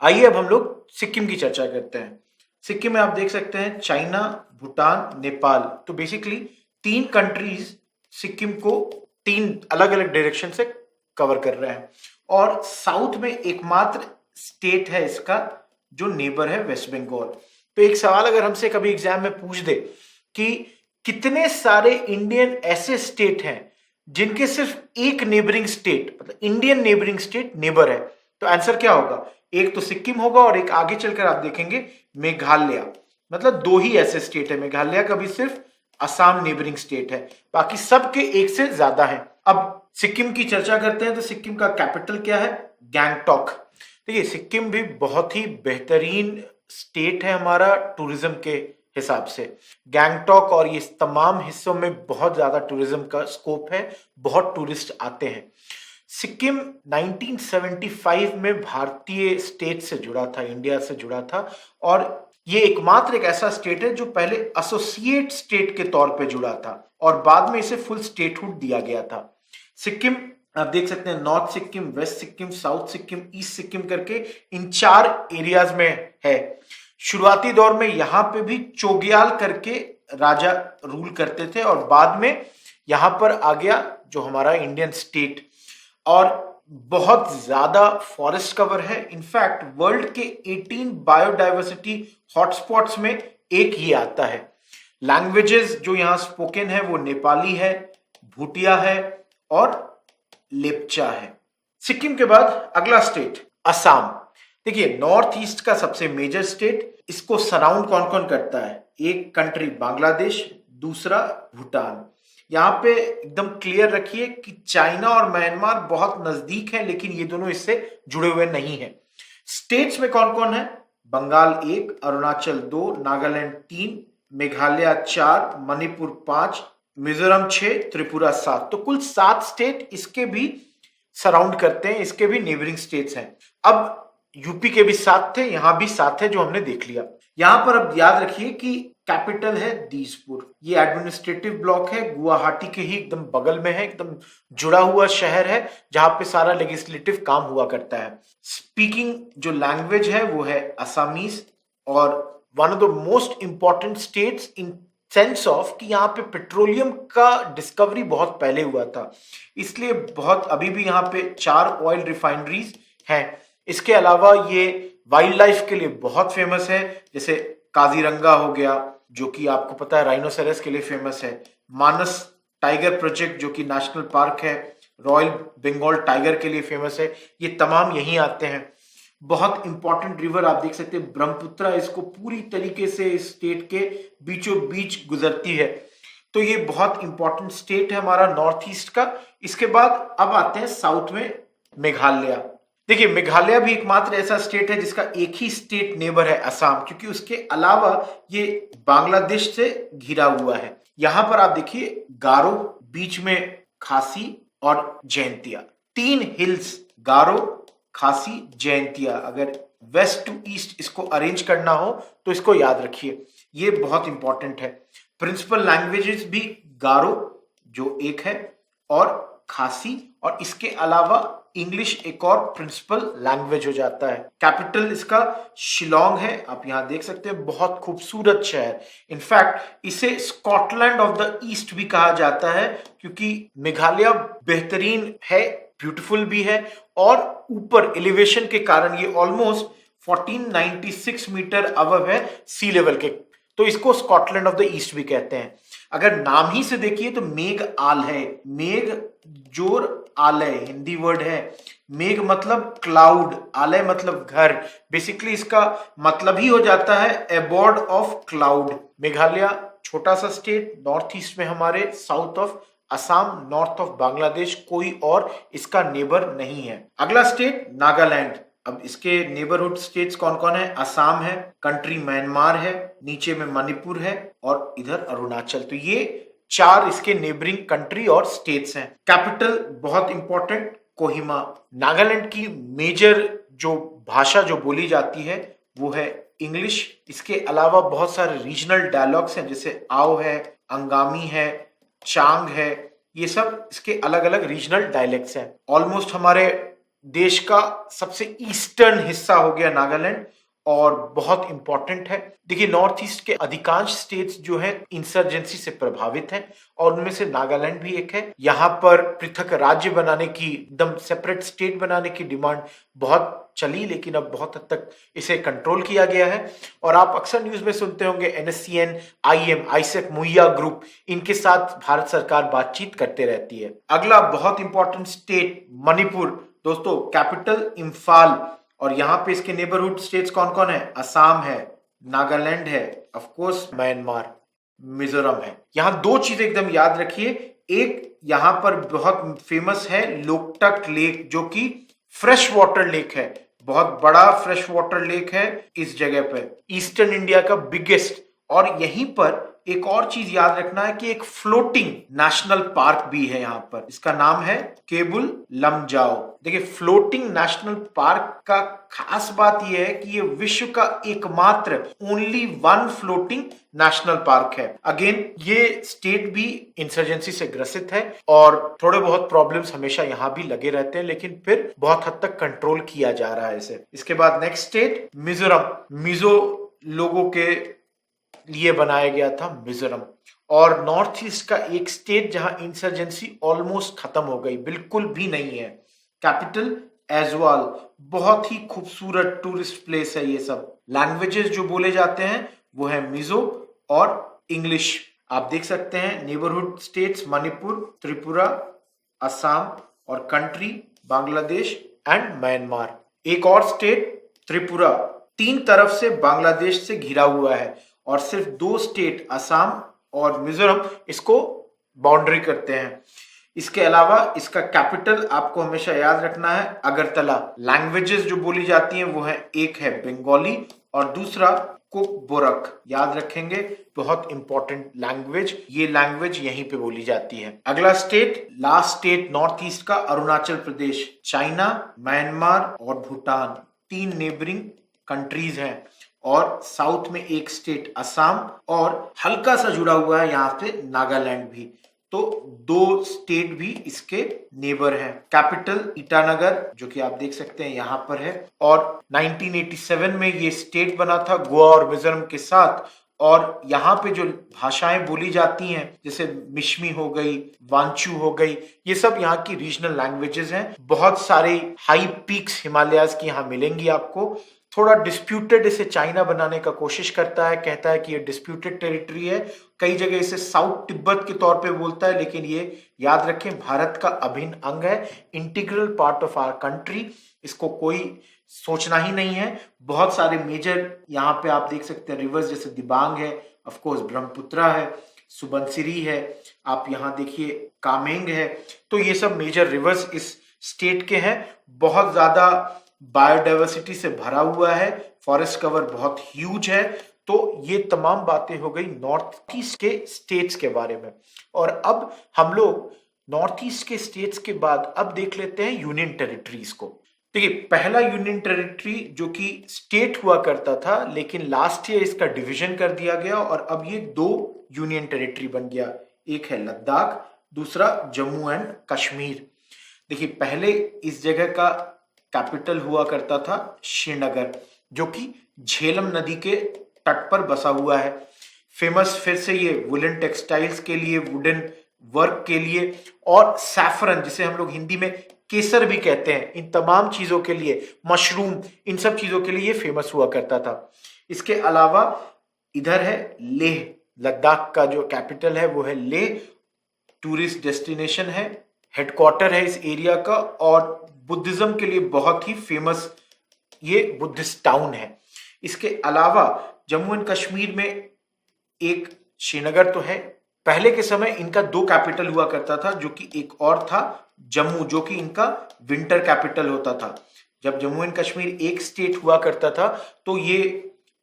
आइए अब हम लोग सिक्किम की चर्चा करते हैं। सिक्किम में आप देख सकते हैं चाइना, भूटान, नेपाल। तो बेसिकली तीन कंट्रीज सिक्किम को तीन अलग अलग डायरेक्शन से कवर कर रहे हैं और साउथ में एकमात्र स्टेट है इसका जो नेबर है वेस्ट बंगाल। तो एक सवाल अगर हमसे कभी एग्जाम में पूछ दे कि कितने सारे इंडियन ऐसे स्टेट हैं जिनके सिर्फ एक नेबरिंग स्टेट मतलब इंडियन नेबरिंग स्टेट नेबर है, तो आंसर क्या होगा? एक तो सिक्किम होगा और एक आगे चलकर आप देखेंगे मेघालय। मतलब दो ही ऐसे स्टेट है, मेघालय का भी सिर्फ असम नेबरिंग स्टेट है, बाकी सब के एक से ज्यादा है। अब सिक्किम की चर्चा करते हैं तो सिक्किम का कैपिटल क्या है? गैंगटॉक। देखिए सिक्किम भी बहुत ही बेहतरीन स्टेट है हमारा टूरिज्म के हिसाब से। गैंगटॉक और ये तमाम हिस्सों में बहुत ज्यादा टूरिज्म का स्कोप है, बहुत टूरिस्ट आते हैं। सिक्किम 1975 में भारतीय स्टेट से जुड़ा था, इंडिया से जुड़ा था और ये एकमात्र एक ऐसा स्टेट है जो पहले एसोसिएट स्टेट के तौर पे जुड़ा था और बाद में इसे फुल स्टेटहुड दिया गया था। सिक्किम आप देख सकते हैं north Sikkim, west Sikkim, south Sikkim, east Sikkim करके इन चार एरियाज में है। शुरुआती दौर में यहां पे भी चोग्याल करके राजा रूल करते थे और बाद में यहां पर आ गया जो हमारा इंडियन स्टेट। और बहुत ज्यादा फॉरेस्ट कवर है, इनफैक्ट वर्ल्ड के 18 बायोडाइवर्सिटी हॉटस्पॉट्स में एक ही आता है। लैंग्वेजेस जो यहां स्पोकन है वो नेपाली है, भूटिया है और लेप्चा है। सिक्किम के बाद अगला स्टेट असम। देखिए नॉर्थ ईस्ट का सबसे मेजर स्टेट, इसको सराउंड कौन कौन करता है? एक कंट्री बांग्लादेश, दूसरा भूटान। यहां पे एकदम क्लियर रखिए कि चाइना और म्यांमार बहुत नजदीक हैं लेकिन ये दोनों इससे जुड़े हुए नहीं हैं। स्टेट्स में कौन कौन है? बंगाल 1, अरुणाचल 2, नागालैंड 3, मेघालय 4, मणिपुर 5, मिजोरम 6, त्रिपुरा 7। तो कुल 7 स्टेट इसके भी सराउंड करते हैं, इसके भी नेबरिंग स्टेट्स हैं। अब यूपी के भी 7 थे, यहां भी 7 है जो हमने देख लिया। यहां पर अब याद रखिए कि कैपिटल है दीसपुर। ये एडमिनिस्ट्रेटिव ब्लॉक है, गुवाहाटी के ही एकदम बगल में है, एकदम जुड़ा हुआ शहर है जहां पे सारा लेजिस्लेटिव काम हुआ करता है। स्पीकिंग जो लैंग्वेज है वो है असमीज और one of the most important states in sense of कि यहाँ पे पेट्रोलियम का डिस्कवरी बहुत पहले हुआ था, इसलिए बहुत अभी भी यहाँ पे 4 ऑयल रिफाइनरीज हैं। इसके अलावा ये वाइल्ड लाइफ के लिए बहुत फेमस है, जैसे काजीरंगा हो गया जो कि आपको पता है राइनोसेरस के लिए फेमस है, मानस टाइगर प्रोजेक्ट जो कि नेशनल पार्क है, रॉयल बंगाल टाइगर के लिए फेमस है, ये तमाम यहीं आते हैं। बहुत इंपॉर्टेंट रिवर आप देख सकते हैं ब्रह्मपुत्रा, इसको पूरी तरीके से इस स्टेट के बीचों बीच गुजरती है। तो ये बहुत इंपॉर्टेंट स्टेट है हमारा नॉर्थ ईस्ट का। इसके बाद अब आते हैं साउथ में मेघालय। देखिए मेघालय भी एकमात्र ऐसा स्टेट है जिसका एक ही स्टेट नेबर है असम, क्योंकि उसके अलावा ये बांग्लादेश से घिरा हुआ है। यहां पर आप देखिए गारो, बीच में खासी और जयंतिया, 3 हिल्स, गारो, खासी, जयंतिया। अगर वेस्ट टू ईस्ट इसको अरेंज करना हो तो इसको याद रखिए, ये बहुत इंपॉर्टेंट है। प्रिंसिपल लैंग्वेजेस भी गारो जो एक है और खासी, और इसके अलावा इंग्लिश एक और प्रिंसिपल लैंग्वेज हो जाता है। कैपिटल इसका शिलोंग है, आप यहां देख सकते हैं, बहुत खूबसूरत शहर। इनफैक्ट इसे स्कॉटलैंड ऑफ द ईस्ट भी कहा जाता है क्योंकि मेघालय बेहतरीन है, ब्यूटीफुल भी है और ऊपर एलिवेशन के कारण ये ऑलमोस्ट 1496 मीटर अबव है सी लेवल के, तो इसको स्कॉटलैंड ऑफ द ईस्ट भी कहते हैं। अगर नाम ही से देखिए तो मेघ आल है, मेघ जोर आलय हिंदी वर्ड है। मेघ मतलब क्लाउड, आलय मतलब घर, बेसिकली इसका मतलब ही हो जाता है अबॉर्ड ऑफ क्लाउड। मेघालय छोटा सा स्टेट, नॉर्थ ईस्ट में हमारे, south of Assam, north of Bangladesh, कोई और इसका नेबर नहीं है। अगला स्टेट नागालैंड। अब इसके नेबरहुड स्टेट्स कौन कौन है? असम है, कंट्री म्यांमार है, नीचे में मणिपुर है और इधर अरुणाचल। तो ये 4 इसके नेबरिंग कंट्री और स्टेट्स हैं। कैपिटल बहुत इंपॉर्टेंट कोहिमा। नागालैंड की मेजर जो भाषा जो बोली जाती है वो है इंग्लिश। इसके अलावा बहुत सारे रीजनल डायलॉग्स हैं, जैसे आओ है, अंगामी है, चांग है, ये सब इसके अलग अलग रीजनल डायलेक्ट्स हैं। ऑलमोस्ट हमारे देश का सबसे ईस्टर्न हिस्सा हो गया नागालैंड और बहुत इंपॉर्टेंट है। देखिए, नॉर्थ ईस्ट के अधिकांश स्टेट्स जो है इंसर्जेंसी से प्रभावित हैं और उनमें से नागालैंड भी एक है। यहाँ पर पृथक राज्य बनाने की, एकदम सेपरेट स्टेट बनाने की डिमांड बहुत चली, लेकिन अब बहुत हद तक इसे कंट्रोल किया गया है। और आप अक्सर न्यूज में सुनते होंगे NSCN, IM, आईसेक, मुहैया ग्रुप, इनके साथ भारत सरकार बातचीत करते रहती है। अगला बहुत इंपॉर्टेंट स्टेट मणिपुर। दोस्तों, कैपिटल इम्फाल, और यहाँ पे इसके नेबरहुड स्टेट्स कौन कौन है? असम है, नागालैंड है, ऑफ कोर्स म्यांमार, मिजोरम है। यहाँ दो चीजें एकदम याद रखिए। एक, यहाँ पर बहुत फेमस है लोकटक लेक, जो कि फ्रेश वाटर लेक है, बहुत बड़ा फ्रेश वाटर लेक है इस जगह पे, ईस्टर्न इंडिया का बिगेस्ट। और यहीं पर एक और चीज याद रखना है कि एक फ्लोटिंग नेशनल पार्क भी है यहाँ पर, इसका नाम है केबुल लमजाओ। देखिए, फ्लोटिंग नेशनल पार्क का खास बात यह है कि ये विश्व का एकमात्र only one floating national park है। अगेन, ये स्टेट भी इंसर्जेंसी से ग्रसित है और थोड़े बहुत प्रॉब्लम्स हमेशा यहाँ भी लगे रहते हैं, लेकिन फिर बहुत हद तक कंट्रोल किया जा रहा है इसे। इसके बाद नेक्स्ट स्टेट मिजोरम। मिजो लोगों के लिए बनाया गया था मिजोरम, और नॉर्थ ईस्ट का एक स्टेट जहां इंसर्जेंसी ऑलमोस्ट खत्म हो गई, बिल्कुल भी नहीं है। कैपिटल एजवाल, बहुत ही खूबसूरत टूरिस्ट प्लेस है ये सब। लैंग्वेजेस जो बोले जाते हैं वो है मिजो और इंग्लिश। आप देख सकते हैं नेबरहुड स्टेट्स मणिपुर, त्रिपुरा, असम, और कंट्री बांग्लादेश एंड म्यांमार। एक और स्टेट त्रिपुरा, तीन तरफ से बांग्लादेश से घिरा हुआ है और सिर्फ दो स्टेट असम और मिजोरम इसको बाउंड्री करते हैं। इसके अलावा इसका कैपिटल आपको हमेशा याद रखना है अगरतला। लैंग्वेजेस जो बोली जाती हैं वो है, एक है बंगाली और दूसरा कुकबोरक, याद रखेंगे, बहुत इंपॉर्टेंट लैंग्वेज। ये लैंग्वेज यहीं पे बोली जाती है। अगला state, last state north east का, अरुणाचल प्रदेश। चाइना, म्यांमार और भूटान, तीन नेबरिंग कंट्रीज हैं, और साउथ में एक स्टेट असम, और हल्का सा जुड़ा हुआ है यहाँ पे नागालैंड भी। तो दो स्टेट भी इसके नेबर हैं। कैपिटल ईटानगर, जो कि आप देख सकते हैं यहाँ पर है, और 1987 में ये स्टेट बना था गोवा और मिजोरम के साथ। और यहाँ पे जो भाषाएं बोली जाती हैं, जैसे मिश्मी हो गई, वांचू हो गई, ये सब यहाँ की रीजनल लैंग्वेजेस हैं। बहुत सारे हाई पीक्स हिमालयाज की यहाँ मिलेंगी आपको। थोड़ा डिस्प्यूटेड इसे चाइना बनाने का कोशिश करता है, कहता है कि ये डिस्प्यूटेड टेरिटरी है। कई जगह इसे साउथ तिब्बत के तौर पे बोलता है, लेकिन ये याद रखें भारत का अभिन्न अंग है, integral part of our country. इसको कोई सोचना ही नहीं है। बहुत सारे मेजर यहाँ पे आप देख सकते हैं रिवर्स, जैसे दिबांग है, ऑफ कोर्स ब्रह्मपुत्रा है, सुबनसिरी है, आप यहाँ देखिए कामेंग है। तो ये सब मेजर रिवर्स इस स्टेट के हैं। बहुत ज्यादा बायोडाइवर्सिटी से भरा हुआ है, फॉरेस्ट कवर बहुत ह्यूज है। तो ये तमाम बातें हो गई नॉर्थ ईस्ट के स्टेट्स के बारे में। और अब हम लोग नॉर्थ ईस्ट के स्टेट्स के बाद अब देख लेते हैं यूनियन टेरिटरीज को। देखिए, पहला यूनियन टेरिटरी जो कि स्टेट हुआ करता था, लेकिन लास्ट ईयर इसका डिवीजन कर दिया गया और अब ये दो यूनियन टेरिटरी बन गया। एक है लद्दाख, दूसरा जम्मू एंड कश्मीर। देखिए, पहले इस जगह का कैपिटल हुआ करता था श्रीनगर, जो कि झेलम नदी के तट पर बसा हुआ है। फेमस फिर से ये वुलन टेक्सटाइल्स के लिए, वुडन वर्क के लिए, और सैफरन, जिसे हम लोग हिंदी में केसर भी कहते हैं, इन तमाम चीजों के लिए, मशरूम, इन सब चीजों के लिए ये फेमस हुआ करता था। इसके अलावा इधर है लेह, लद्दाख का जो कैपिटल है वो है लेह, टूरिस्ट डेस्टिनेशन है, हेडक्वार्टर है इस एरिया का, और बुद्धिज्म के लिए बहुत ही फेमस ये बुद्धिस्ट टाउन है। इसके अलावा जम्मू एंड कश्मीर में एक श्रीनगर तो है। पहले के समय इनका दो कैपिटल हुआ करता था, जो कि एक और था जम्मू, जो कि इनका विंटर कैपिटल होता था। जब जम्मू एंड कश्मीर एक स्टेट हुआ करता था, तो ये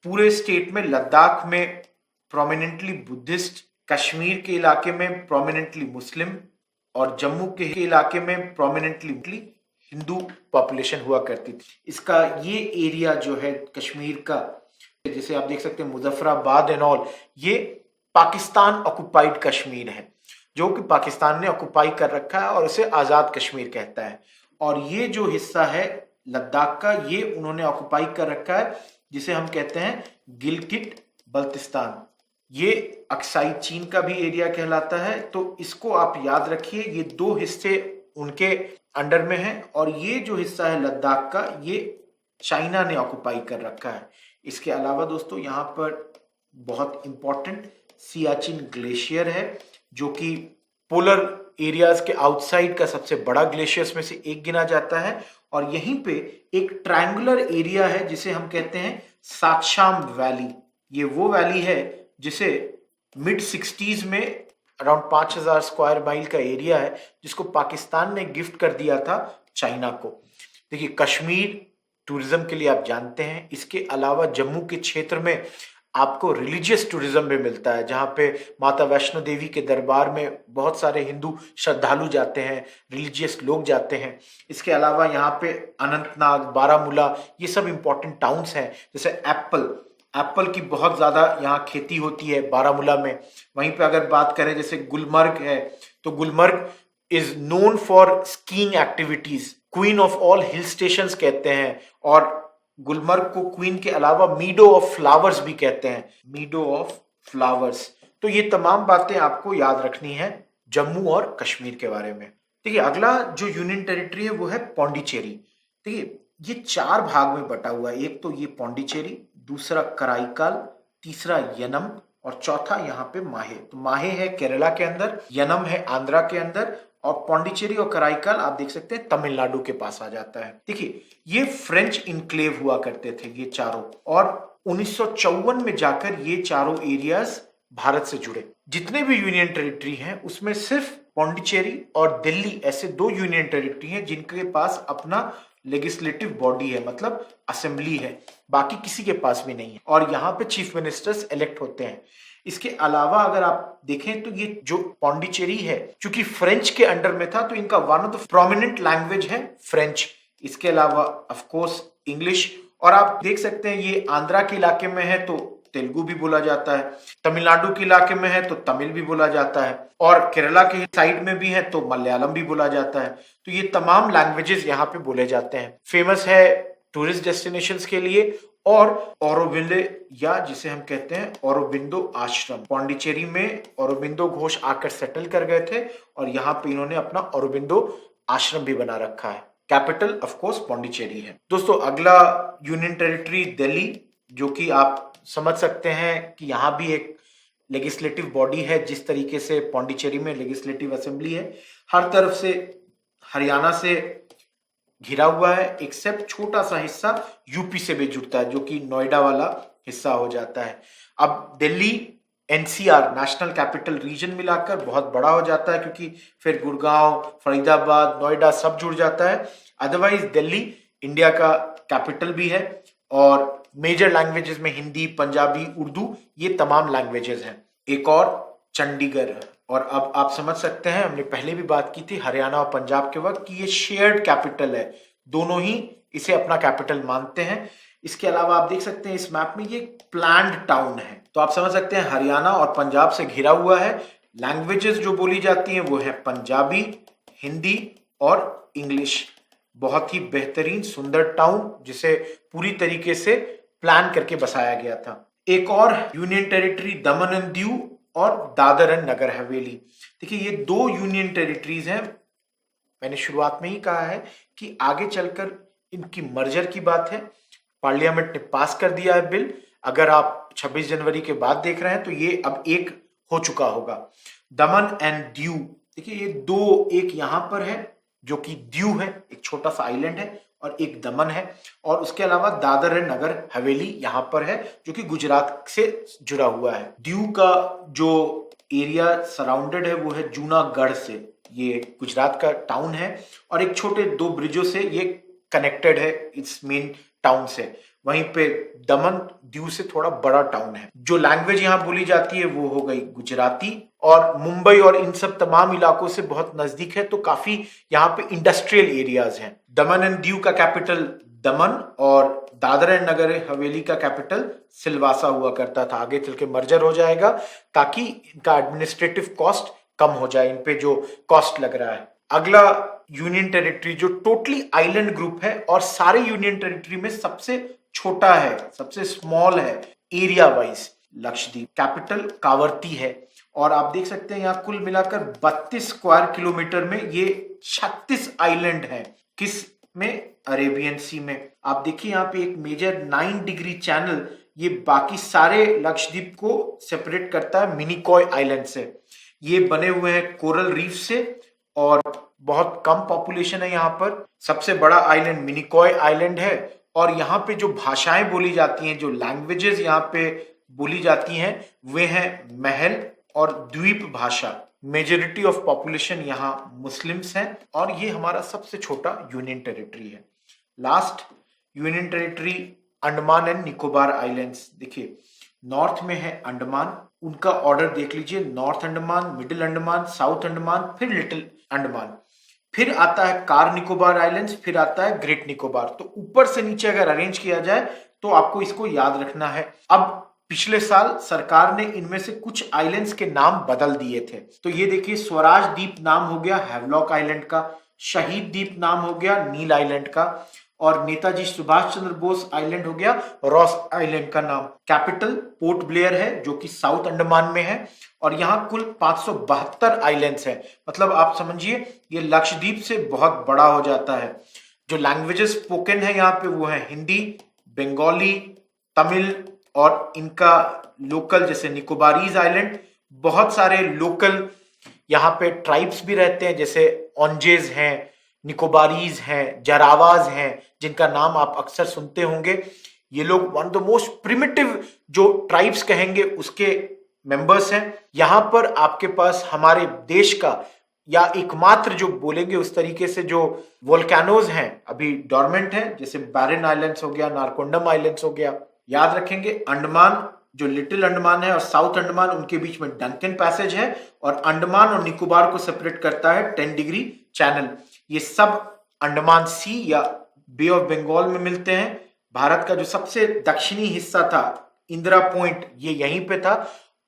पूरे स्टेट में लद्दाख में प्रोमिनेंटली बुद्धिस्ट, कश्मीर के इलाके में प्रोमिनेंटली मुस्लिम, और जम्मू के इलाके में प्रोमिनेंटली हिंदू पॉपुलेशन हुआ करती थी। इसका ये एरिया जो है कश्मीर का, जैसे आप देख सकते हैं मुजफ्फराबाद एंड ऑल, ये पाकिस्तान ऑक्युपाइड कश्मीर है, जो कि पाकिस्तान ने ऑक्युपाई कर रखा है और उसे आजाद कश्मीर कहता है। और ये जो हिस्सा है लद्दाख का, ये उन्होंने ऑक्युपाई कर रखा है, जिसे हम कहते हैं गिलगिट बल्तिस्तान। ये अक्साई चीन का भी एरिया कहलाता है। तो इसको आप याद रखिए, ये दो हिस्से उनके अंडर में हैं और ये जो हिस्सा है लद्दाख का, ये चाइना ने ऑक्युपाई कर रखा है। इसके अलावा दोस्तों यहाँ पर बहुत इंपॉर्टेंट सियाचिन ग्लेशियर है, जो कि पोलर एरियाज के आउटसाइड का सबसे बड़ा ग्लेशियर्स में से एक गिना जाता है। और यहीं पे एक ट्रायंगुलर एरिया है जिसे हम कहते हैं साक्शाम वैली। ये वो वैली है जिसे मिड 60s में अराउंड 5000 स्क्वायर माइल का एरिया है, जिसको पाकिस्तान ने गिफ्ट कर दिया था चाइना को। देखिए, कश्मीर टूरिज्म के लिए आप जानते हैं। इसके अलावा जम्मू के क्षेत्र में आपको रिलीजियस टूरिज्म भी मिलता है, जहाँ पे माता वैष्णो देवी के दरबार में बहुत सारे हिंदू श्रद्धालु जाते हैं, रिलीजियस लोग जाते हैं। इसके अलावा यहाँ पे अनंतनाग, बारामूला, ये सब इंपॉर्टेंट टाउन्स हैं। जैसे एप्पल की बहुत ज़्यादा यहाँ खेती होती है बारामूला में। वहीं पे अगर बात करें जैसे गुलमर्ग है, तो Gulmarg is known for skiing activities, queen of all hill stations कहते हैं। और गुलमर्ग को क्वीन के अलावा मीडो ऑफ फ्लावर्स भी कहते हैं, मीडो ऑफ फ्लावर्स। तो ये तमाम बातें आपको याद रखनी है जम्मू और कश्मीर के बारे में। देखिए, अगला जो यूनियन टेरिटरी है वो है पौंडीचेरी। देखिए, ये 4 भाग में बटा हुआ है। एक तो ये पौंडीचेरी, दूसरा कराईकाल, तीसरा यनम और चौथा यहाँ पे माहे। तो माहे है केरला के अंदर, यनम है आंध्रा के अंदर, और पौंडीचेरी और कराईकाल आप देख सकते हैं तमिलनाडु के पास आ जाता है। देखिए, ये फ्रेंच इनक्लेव हुआ करते थे ये चारों, और 1954 में जाकर ये चारों एरियाज भारत से जुड़े। जितने भी यूनियन टेरिटरी हैं उसमें सिर्फ पौंडीचेरी और दिल्ली ऐसे 2 यूनियन टेरिटरी हैं जिनके पास अपना लेजिस्लेटिव बॉडी है, मतलब असेंबली है। बाकी किसी के पास भी नहीं है, और यहाँ पे चीफ मिनिस्टर्स इलेक्ट होते हैं। इसके अलावा अगर आप देखें तो ये जो पौंडीचेरी है, चूंकि फ्रेंच के अंडर में था, तो इनका one of the prominent language है फ्रेंच। इसके अलावा ऑफ कोर्स इंग्लिश, और आप देख सकते हैं ये आंध्रा के इलाके में है तो तेलुगु भी बोला जाता है, तमिलनाडु के इलाके में है तो तमिल भी बोला जाता है, और केरला के साइड में भी है तो मलयालम भी बोला जाता है। तो ये तमाम लैंग्वेजेस यहाँ पे बोले जाते हैं। फेमस है टूरिस्ट डेस्टिनेशंस के लिए, और औरोबिंदो, या जिसे हम कहते हैं औरोबिंदो आश्रम। पौंडीचेरी में औरोबिंदो घोष आकर सेटल कर गए थे, और यहाँ पे इन्होंने अपना औरोबिंदो आश्रम भी बना रखा है। कैपिटल ऑफ कोर्स पौंडीचेरी है। दोस्तों, अगला यूनियन टेरिटरी दिल्ली, जो कि आप समझ सकते हैं कि यहाँ भी एक लेजिस्लेटिव बॉडी है। जिस तरीके से पौंडीचेरी में लेजिस्लेटिव असेंबली है, हर तरफ से हरियाणा से घिरा हुआ है, एक्सेप्ट छोटा सा हिस्सा यूपी से भी जुड़ता है, जो कि नोएडा वाला हिस्सा हो जाता है। अब Delhi NCR, national capital region मिलाकर बहुत बड़ा हो जाता है, क्योंकि फिर गुड़गांव, फरीदाबाद, नोएडा सब जुड़ जाता है। अदरवाइज दिल्ली इंडिया का कैपिटल भी है, और मेजर लैंग्वेजेस में हिंदी, पंजाबी, उर्दू, ये तमाम लैंग्वेजेस हैं। एक और चंडीगढ़। और अब आप समझ सकते हैं, हमने पहले भी बात की थी हरियाणा और पंजाब के वक्त, कि ये शेयर्ड कैपिटल है, दोनों ही इसे अपना कैपिटल मानते हैं। इसके अलावा आप देख सकते हैं इस मैप में ये प्लान्ड टाउन है। तो आप समझ सकते हैं हरियाणा और पंजाब से घिरा हुआ है। लैंग्वेजेस जो बोली जाती हैं वो है पंजाबी, हिंदी और इंग्लिश। बहुत ही बेहतरीन सुंदर टाउन, जिसे पूरी तरीके से प्लान करके बसाया गया था। एक और union territory Daman and Diu और दादर एंड नगर हवेली। देखिए, ये 2 यूनियन टेरिटरीज हैं। मैंने शुरुआत में ही कहा है कि आगे चलकर इनकी मर्जर की बात है। पार्लियामेंट ने पास कर दिया है बिल। अगर आप 26 जनवरी के बाद देख रहे हैं तो ये अब एक हो चुका होगा। दमन एंड दीव, देखिए ये 2, एक यहां पर है जो कि दीव है, एक छोटा सा आइलैंड है, और एक दमन है, और उसके अलावा दादर एंड नगर हवेली यहां पर है, जो कि गुजरात से जुड़ा हुआ है। दीव का जो एरिया सराउंडेड है वो है जूनागढ़ से। ये गुजरात का टाउन है, और एक छोटे 2 ब्रिजों से ये कनेक्टेड है इस मेन टाउन से। वहीं पे दमन दीव से थोड़ा बड़ा टाउन है। जो लैंग्वेज यहाँ बोली जाती है वो हो गई गुजराती, और मुंबई और इन सब तमाम इलाकों से बहुत नजदीक है, तो काफी यहाँ पे इंडस्ट्रियल एरियाज हैं। दमन एंड दीव का कैपिटल दमन, और दादर एंड नगर हवेली का कैपिटल सिलवासा हुआ करता था। आगे चल के मर्जर हो जाएगा, ताकि इनका एडमिनिस्ट्रेटिव कॉस्ट कम हो जाए, इन पे जो कॉस्ट लग रहा है। अगला यूनियन टेरिटरी जो टोटली आइलैंड ग्रुप है और सारे यूनियन टेरिटरी में सबसे छोटा है, सबसे स्मॉल है एरिया वाइज, लक्षद्वीप। कैपिटल कावरती है और आप देख सकते हैं यहाँ कुल मिलाकर 32 स्क्वायर किलोमीटर में ये 36 आइलैंड है। किस में? अरेबियन सी में। आप देखिए यहाँ पे एक मेजर 9 डिग्री चैनल ये बाकी सारे लक्षद्वीप को सेपरेट करता है मिनिकॉय आइलैंड से। ये बने हुए हैं कोरल रीफ से और बहुत कम पॉपुलेशन है यहाँ पर। सबसे बड़ा आइलैंड मिनिकॉय आइलैंड है और यहाँ पे जो भाषाएं बोली जाती हैं, जो लैंग्वेजेस यहाँ पे बोली जाती हैं, वे हैं महल और द्वीप भाषा। मेजोरिटी ऑफ पॉपुलेशन यहाँ मुस्लिम्स हैं और ये हमारा सबसे छोटा यूनियन टेरिटरी है। Last union territory Andaman and Nicobar islands. देखिए नॉर्थ में है अंडमान, उनका ऑर्डर देख लीजिए, north Andaman, middle Andaman, south Andaman, फिर लिटिल अंडमान, फिर आता है कार निकोबार आइलैंड्स, फिर आता है ग्रेट निकोबार। तो ऊपर से नीचे अगर अरेंज किया जाए तो आपको इसको याद रखना है। अब पिछले साल सरकार ने इनमें से कुछ आइलैंड्स के नाम बदल दिए थे। तो ये देखिए स्वराज द्वीप नाम हो गया हैवलॉक आइलैंड का, शहीद द्वीप नाम हो गया नील आइलैंड का और नेताजी सुभाष चंद्र बोस आइलैंड हो गया रॉस आइलैंड का नाम। कैपिटल पोर्ट ब्लेयर है जो कि साउथ अंडमान में है और यहाँ कुल 572 आइलैंड्स है। मतलब आप समझिए ये लक्षद्वीप से बहुत बड़ा हो जाता है। जो लैंग्वेजेस स्पोकन है यहाँ पे वो है हिंदी, बंगाली, तमिल और इनका लोकल जैसे निकोबारीज आइलैंड, बहुत सारे लोकल यहाँ पे ट्राइब्स भी रहते हैं जैसे ओंजेज हैं, निकोबारीज हैं, जरावाज हैं, जिनका नाम आप अक्सर सुनते होंगे। ये लोग one of the most primitive जो ट्राइब्स कहेंगे उसके मेंबर्स हैं। यहाँ पर आपके पास हमारे देश का या एकमात्र जो बोलेंगे उस तरीके से जो वोल्केनोज हैं अभी डोरमेंट हैं, जैसे बैरन आइलैंड्स हो गया, नारकोंडम आइलैंड्स हो गया। याद रखेंगे अंडमान जो लिटिल अंडमान है और साउथ अंडमान उनके बीच में डंकन पैसेज है और अंडमान और निकोबार को सेपरेट करता है 10 डिग्री चैनल। ये सब अंडमान सी या बे ऑफ बंगाल में मिलते हैं। भारत का जो सबसे दक्षिणी हिस्सा था इंदिरा पॉइंट ये यहीं पे था।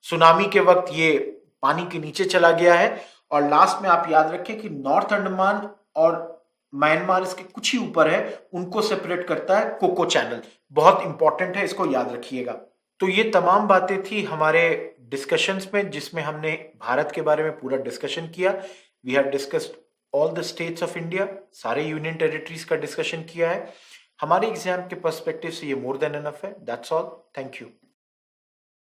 सुनामी के वक्त ये पानी के नीचे चला गया है। और लास्ट में आप याद रखें कि नॉर्थ अंडमान और म्यांमार इसके कुछ ही ऊपर है, उनको सेपरेट करता है कोको चैनल। बहुत इंपॉर्टेंट है, इसको याद रखिएगा। तो ये तमाम बातें थी हमारे डिस्कशंस में जिसमें हमने भारत के बारे में पूरा डिस्कशन किया। We have discussed all the states of India, सारे यूनियन टेरिटरीज का डिस्कशन किया है। हमारे एग्जाम के पर्सपेक्टिव से ये मोर देन एनफ है। That's all, thank you.